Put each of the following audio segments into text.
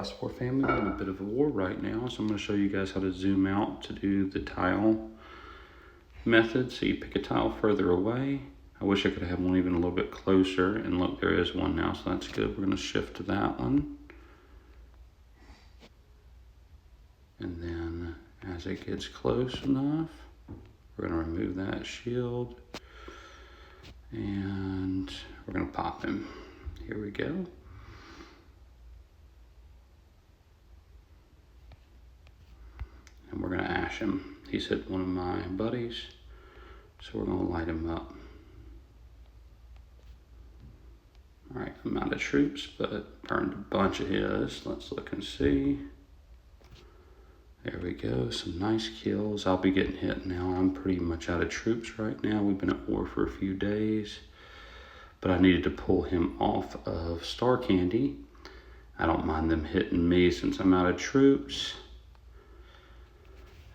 Class 4 family, we're in a bit of a war right now, so I'm going to show you guys how to zoom out to do the tile method. So you pick a tile further away. I wish I could have one even a little bit closer, and look, there is one now, so that's good. We're going to shift to that one. And then as it gets close enough, we're going to remove that shield and we're going to pop him. Here we go. And we're going to ash him. He's hit one of my buddies, so we're going to light him up. All right, I'm out of troops, but burned a bunch of his. Let's look and see. There we go, some nice kills. I'll be getting hit now. I'm pretty much out of troops right now. We've been at war for a few days, but I needed to pull him off of Star Candy. I don't mind them hitting me since I'm out of troops.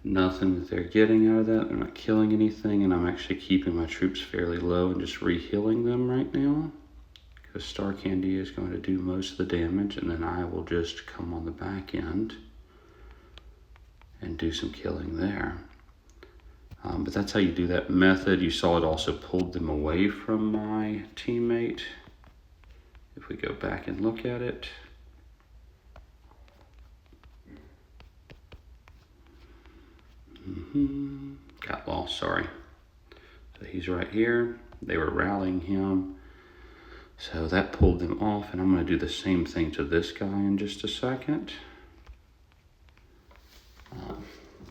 Nothing that they're getting out of that. They're not killing anything, and I'm actually keeping my troops fairly low and just re-healing them right now, because Star Candy is going to do most of the damage, and then I will just come on the back end and do some killing there. But that's how you do that method. You saw it also pulled them away from my teammate. If we go back and look at it, got lost, sorry. So he's right here. They were rallying him. So that pulled them off, and I'm going to do the same thing to this guy in just a second.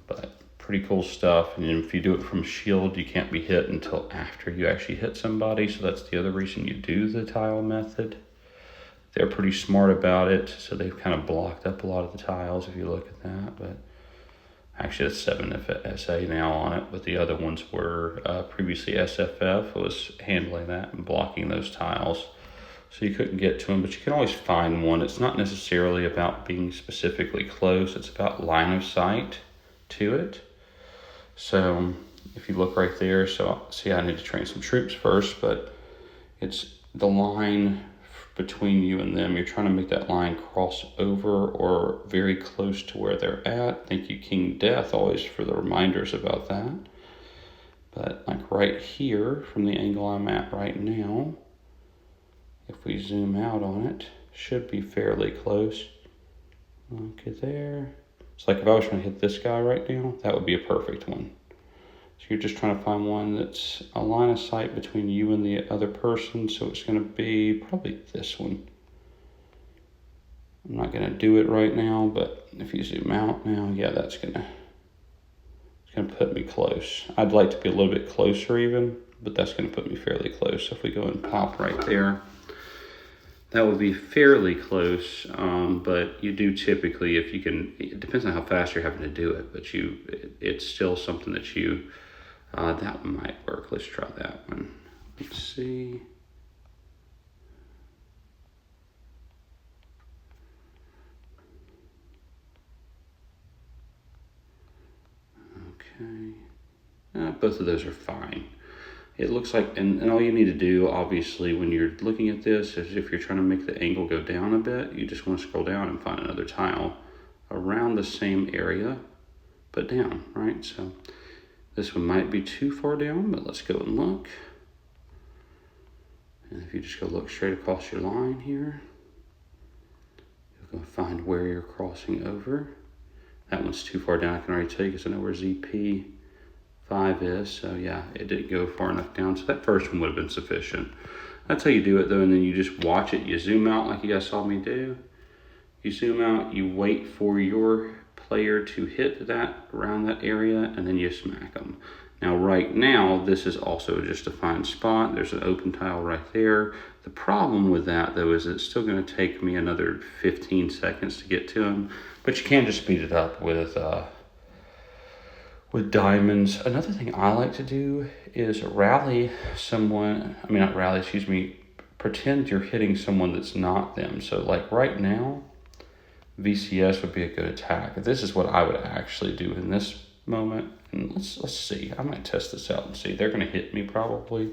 But pretty cool stuff. And if you do it from shield, you can't be hit until after you actually hit somebody. So that's the other reason you do the tile method. They're pretty smart about it, so they've kind of blocked up a lot of the tiles if you look at that. But actually it's 7 SA now on it, but the other ones were previously SFF was handling that and blocking those tiles. So you couldn't get to them, but you can always find one. It's not necessarily about being specifically close. It's about line of sight to it. So if you look right there, so see, I need to train some troops first, but it's the line between you and them. You're trying to make that line cross over or very close to where they're at. Thank you, King Death, always for the reminders about that. But like right here, from the angle I'm at right now, if we zoom out on it, should be fairly close. Look at there. It's like if I was trying to hit this guy right now, that would be a perfect one. So you're just trying to find one that's a line of sight between you and the other person. So it's going to be probably this one. I'm not going to do it right now, but if you zoom out now, yeah, it's going to put me close. I'd like to be a little bit closer even, but that's going to put me fairly close. So if we go and pop right there, that would be fairly close, but you do typically, if you can, it depends on how fast you're having to do it, but it's still something that you, that one might work. Let's try that one. Let's see. Okay. Both of those are fine. It looks like, and all you need to do, obviously, when you're looking at this, is if you're trying to make the angle go down a bit, you just want to scroll down and find another tile around the same area, but down, right? So this one might be too far down, but let's go and look. And if you just go look straight across your line here, you're going to find where you're crossing over. That one's too far down, I can already tell you, because I know where ZP5 is, so yeah, it didn't go far enough down, so that first one would have been sufficient. That's how you do it though, and then you just watch it. You zoom out like you guys saw me do. You zoom out, you wait for your player to hit that around that area, and then you smack them. Now right now, this is also just a fine spot. There's an open tile right there. The problem with that though is it's still going to take me another 15 seconds to get to them, but you can just speed it up with diamonds. Another thing I like to do is rally someone, pretend you're hitting someone that's not them. So like right now, VCS would be a good attack. This is what I would actually do in this moment. And let's see, I might test this out and see. They're gonna hit me probably.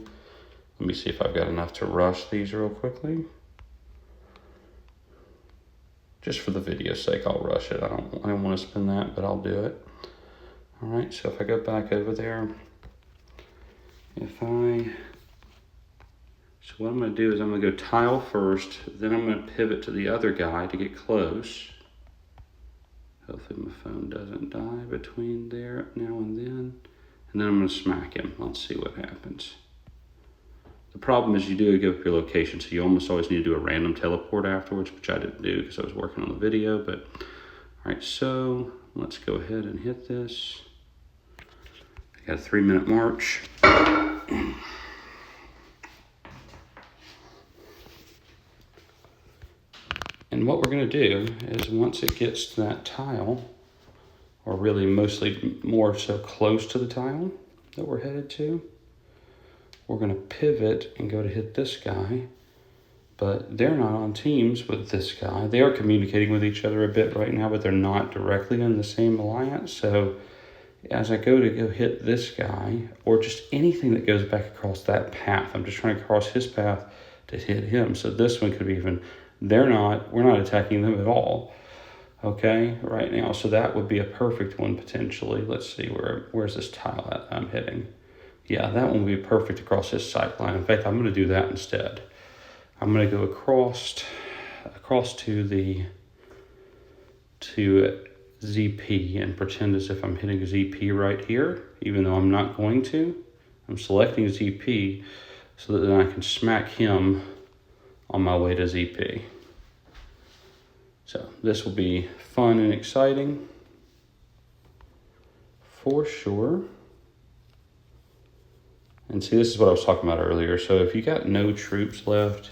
Let me see if I've got enough to rush these real quickly. Just for the video's sake, I'll rush it. I don't want to spin that, but I'll do it. All right, so if I go back over there, so what I'm gonna do is I'm gonna go tile first, then I'm gonna pivot to the other guy to get close. Hopefully my phone doesn't die between there now and then. And then I'm gonna smack him. Let's see what happens. The problem is you do give up your location, so you almost always need to do a random teleport afterwards, which I didn't do because I was working on the video, but all right, so let's go ahead and hit this. I got a 3-minute march. And what we're gonna do is once it gets to that tile, or really mostly more so close to the tile that we're headed to, we're gonna pivot and go to hit this guy, but they're not on teams with this guy. They are communicating with each other a bit right now, but they're not directly in the same alliance. So as I go hit this guy, or just anything that goes back across that path, I'm just trying to cross his path to hit him. So this one could be even, we're not attacking them at all, okay, right now. So that would be a perfect one potentially. Let's see, where's this tile at I'm hitting? Yeah, that one would be perfect across his sight line. In fact, I'm gonna do that instead. I'm gonna go across to ZP and pretend as if I'm hitting ZP right here, even though I'm not going to. I'm selecting ZP so that then I can smack him on my way to ZP. So this will be fun and exciting for sure. And see, this is what I was talking about earlier. So if you got no troops left,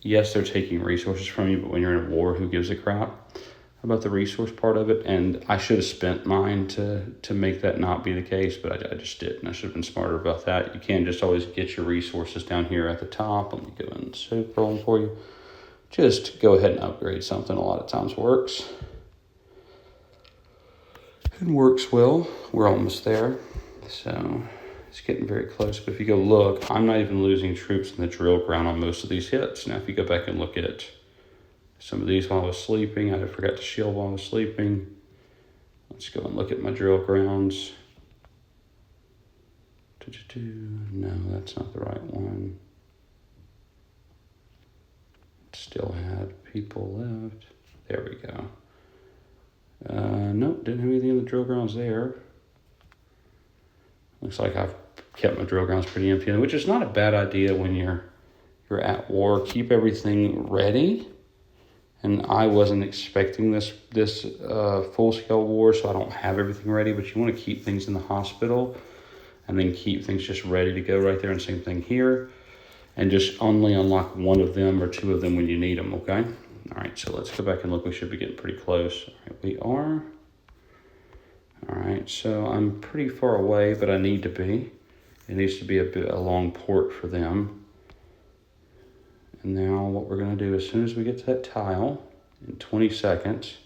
yes, they're taking resources from you, but when you're in a war, who gives a crap about the resource part of it? And I should have spent mine to make that not be the case, but I just didn't. I should have been smarter about that. You can't just always get your resources down here at the top. Let me go and super on for you. Just go ahead and upgrade something. A lot of times works. It works well. We're almost there. So it's getting very close. But if you go look, I'm not even losing troops in the drill ground on most of these hits. Now, if you go back and look at some of these while I was sleeping, I forgot to shield while I was sleeping. Let's go and look at my drill grounds. No, that's not the right one. Still had people left. There we go. Nope, didn't have anything in the drill grounds there. Looks like I've kept my drill grounds pretty empty, which is not a bad idea when you're at war. Keep everything ready. And I wasn't expecting this full-scale war, so I don't have everything ready, but you want to keep things in the hospital and then keep things just ready to go right there, and same thing here. And just only unlock one of them or two of them when you need them, okay? All right, so let's go back and look. We should be getting pretty close. All right, we are. All right, so I'm pretty far away, but I need to be. It needs to be a long port for them. And now what we're gonna do, as soon as we get to that tile, in 20 seconds,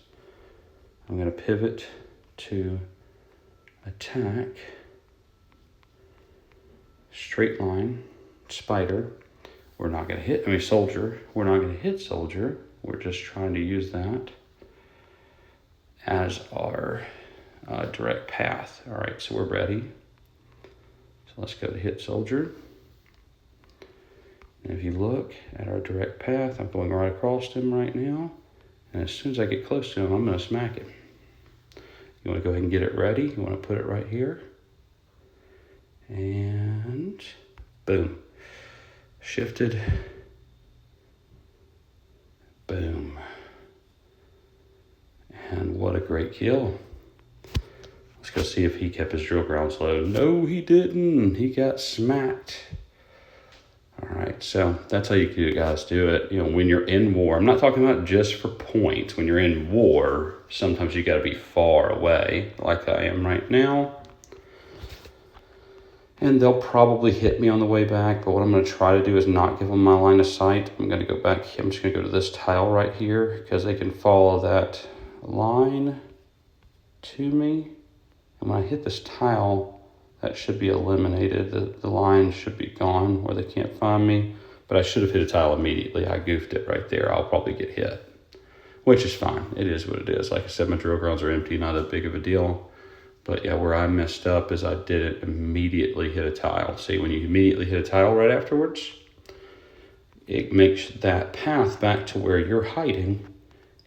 I'm gonna pivot to attack, straight line, spider. We're not gonna hit, soldier. We're not gonna hit soldier. We're just trying to use that as our direct path. All right, so we're ready. So let's go to hit soldier. And if you look at our direct path, I'm going right across him right now. And as soon as I get close to him, I'm gonna smack him. You wanna go ahead and get it ready. You wanna put it right here. And boom. Shifted. Boom. And what a great kill. Let's go see if he kept his drill grounds low. No, he didn't. He got smacked. All right, so that's how you guys do it. You know, when you're in war, I'm not talking about just for points. When you're in war, sometimes you got to be far away, like I am right now. And they'll probably hit me on the way back, but what I'm going to try to do is not give them my line of sight. I'm going to go back. I'm just going to go to this tile right here because they can follow that line to me. And when I hit this tile, that should be eliminated. The line should be gone where they can't find me. But I should have hit a tile immediately. I goofed it right there. I'll probably get hit. which is fine. It is what it is. Like I said, my drill grounds are empty, not that big of a deal. But yeah, where I messed up is I didn't immediately hit a tile. See, when you immediately hit a tile right afterwards, it makes that path back to where you're hiding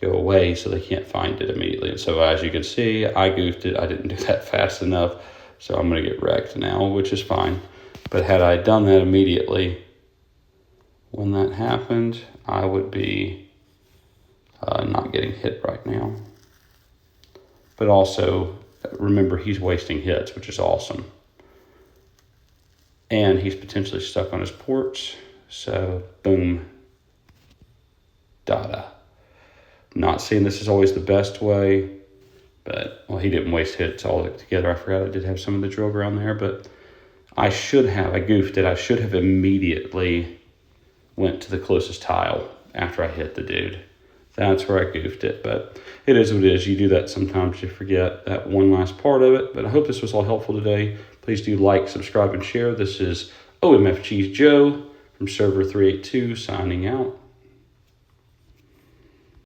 go away, so they can't find it immediately. And so as you can see, I goofed it. I didn't do that fast enough, so I'm going to get wrecked now, which is fine. But had I done that immediately when that happened, I would be not getting hit right now. But also, remember, he's wasting hits, which is awesome. And he's potentially stuck on his ports. So, boom. Dada. Not saying this is always the best way, but, well, he didn't waste hits altogether. I forgot I did have some of the drill ground there, but I goofed it. I should have immediately went to the closest tile after I hit the dude. That's where I goofed it, but it is what it is. You do that sometimes, you forget that one last part of it. But I hope this was all helpful today. Please do like, subscribe, and share. This is OMFG's Joe from Server 382 signing out.